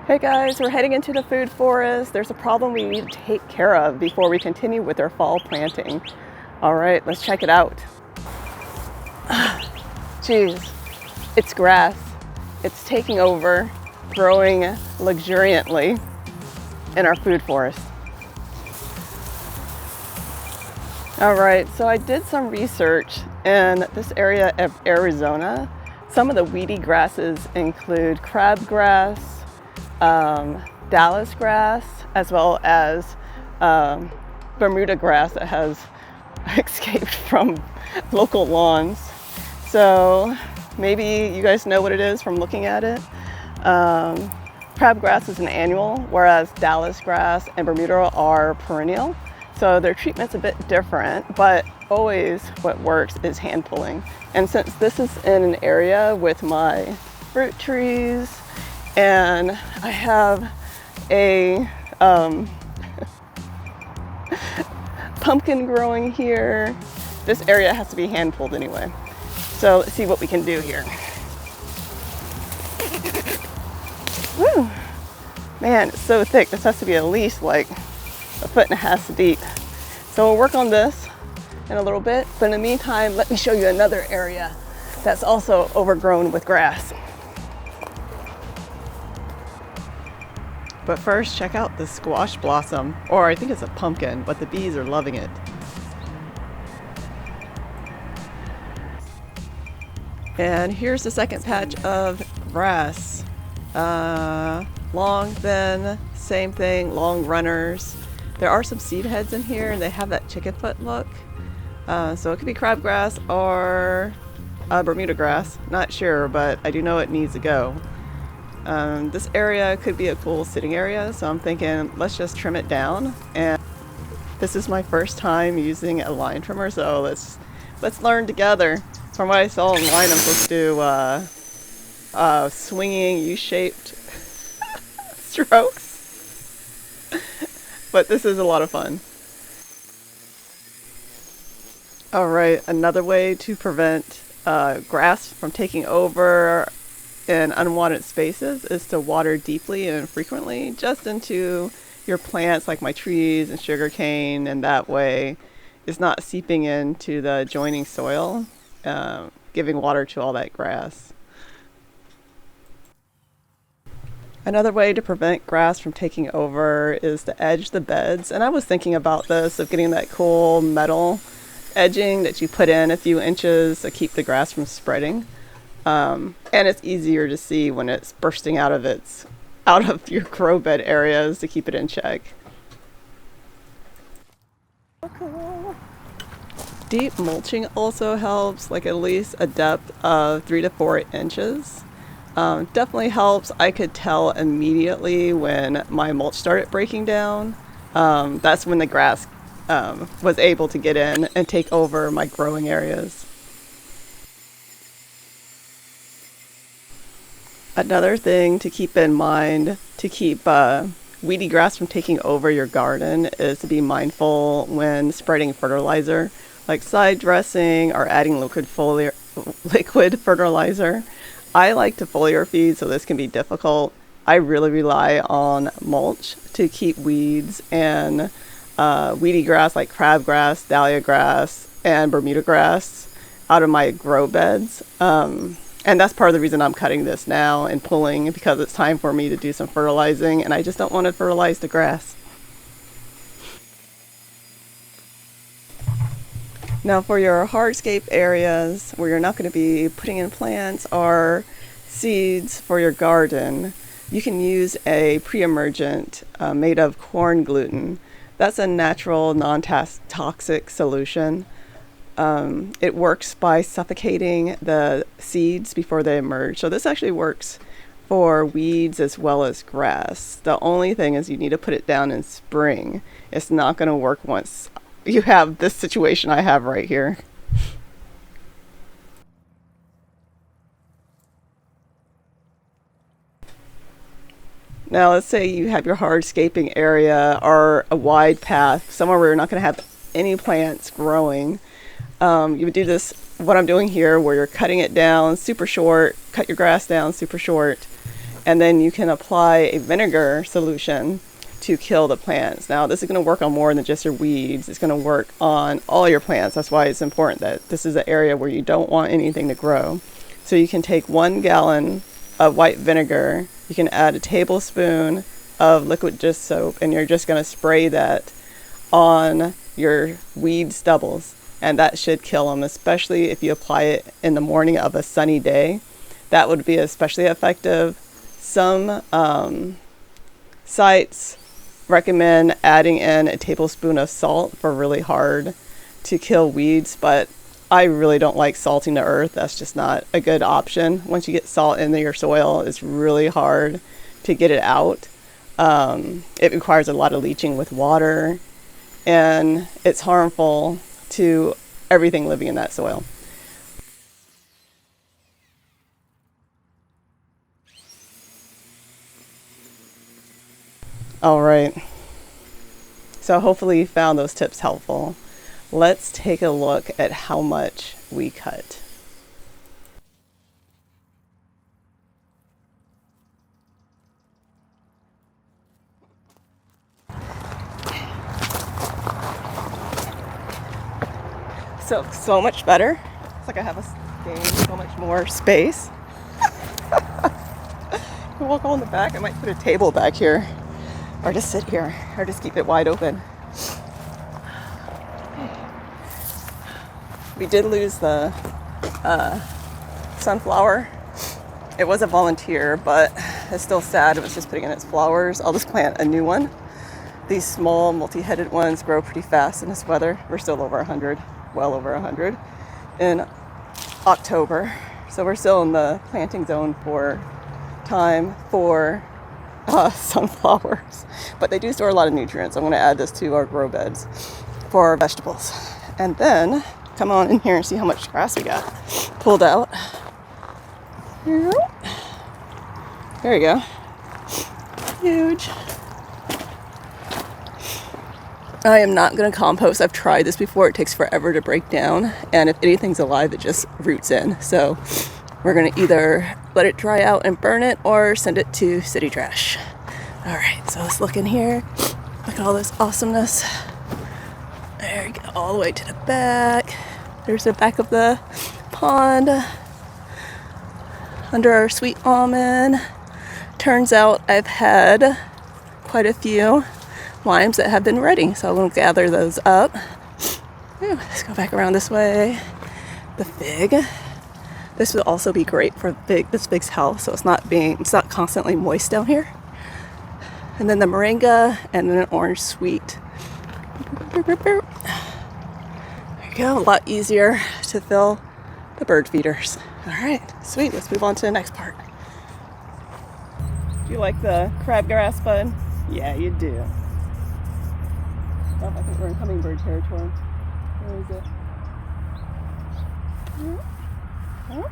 Hey guys, we're heading into the food forest. There's a problem we need to take care of before we continue with our fall planting. All right, let's check it out. Geez, it's grass. It's taking over, growing luxuriantly in our food forest. All right, so I did some research in this area of Arizona. Some of the weedy grasses include crabgrass, Dallas grass, as well as Bermuda grass that has escaped from local lawns. So maybe you guys know what it is from looking at it. Crabgrass is an annual, whereas Dallas grass and Bermuda are perennial. So their treatment's a bit different, but always what works is hand pulling. And since this is in an area with my fruit trees, and I have a pumpkin growing here, this area has to be hand pulled anyway. So let's see what we can do here. Woo! Man, it's so thick. This has to be at least like 1.5 feet deep. So we'll work on this in a little bit, but in the meantime, let me show you another area that's also overgrown with grass. But first, check out the squash blossom, or I think it's a pumpkin, but the bees are loving it. And here's the second patch of grass. Long, thin, same thing, long runners. There are some seed heads in here, and they have that chicken foot look. So it could be crabgrass or Bermuda grass. Not sure, but I do know it needs to go. This area could be a cool sitting area, so I'm thinking let's just trim it down. And this is my first time using a line trimmer, so let's learn together. From what I saw online, I'm supposed to do swinging U-shaped strokes, but this is a lot of fun. All right, another way to prevent grass from taking over in unwanted spaces is to water deeply and frequently just into your plants like my trees and sugarcane, and that way it's not seeping into the adjoining soil, giving water to all that grass. Another way to prevent grass from taking over is to edge the beds, and I was thinking about this, of getting that cool metal edging that you put in a few inches to keep the grass from spreading. And it's easier to see when it's bursting out of your grow bed areas to keep it in check. Deep mulching also helps, like at least a depth of 3 to 4 inches. Definitely helps. I could tell immediately when my mulch started breaking down. That's when the grass was able to get in and take over my growing areas. Another thing to keep in mind to keep weedy grass from taking over your garden is to be mindful when spreading fertilizer, like side dressing or adding liquid fertilizer. I like to foliar feed, so this can be difficult. I really rely on mulch to keep weeds and weedy grass like crabgrass, dahlia grass, and Bermuda grass out of my grow beds. And that's part of the reason I'm cutting this now and pulling, because it's time for me to do some fertilizing, and I just don't want to fertilize the grass. Now for your hardscape areas where you're not going to be putting in plants or seeds for your garden, you can use a pre-emergent made of corn gluten. That's a natural non-toxic solution. It works by suffocating the seeds before they emerge. So this actually works for weeds as well as grass. The only thing is you need to put it down in spring. It's not going to work once you have this situation I have right here. Now let's say you have your hardscaping area or a wide path, somewhere where you're not going to have any plants growing. You would do this, what I'm doing here, where you're cutting it down super short, cut your grass down super short, and then you can apply a vinegar solution to kill the plants. Now, this is going to work on more than just your weeds. It's going to work on all your plants. That's why it's important that this is an area where you don't want anything to grow. So you can take 1 gallon of white vinegar, you can add a tablespoon of liquid dish soap, and you're just going to spray that on your weed stubbles, and that should kill them, especially if you apply it in the morning of a sunny day. That would be especially effective. Some sites recommend adding in a tablespoon of salt for really hard to kill weeds, but I really don't like salting the earth. That's just not a good option. Once you get salt into your soil, it's really hard to get it out. It requires a lot of leaching with water, and it's harmful to everything living in that soil. All right. So hopefully you found those tips helpful. Let's take a look at how much we cut. So much better. It's like I have gained so much more space. I can walk on the back. I might put a table back here, or just sit here, or just keep it wide open. We did lose the sunflower. It was a volunteer, but it's still sad. It was just putting in its flowers. I'll just plant a new one. These small multi-headed ones grow pretty fast in this weather. We're still over 100, well over 100 in October. So we're still in the planting zone for time for sunflowers. But they do store a lot of nutrients. I'm going to add this to our grow beds for our vegetables. And then come on in here and see how much grass we got pulled out. There you go. Huge. I am not going to compost. I've tried this before. It takes forever to break down. And if anything's alive, it just roots in. So we're going to either let it dry out and burn it or send it to city trash. All right, so let's look in here. Look at all this awesomeness. There we go, all the way to the back. There's the back of the pond under our sweet almond. Turns out I've had quite a few limes that have been ready, so I'm going to gather those up. Ooh, let's go back around this way. The fig. This would also be great for this fig's health, so it's not constantly moist down here. And then the moringa, and then an orange sweet. There you go, a lot easier to fill the bird feeders. All right, sweet, let's move on to the next part. Do you like the crabgrass, bud? Yeah, you do. Oh, I think we're in hummingbird territory. Where is it? Yeah. Oh.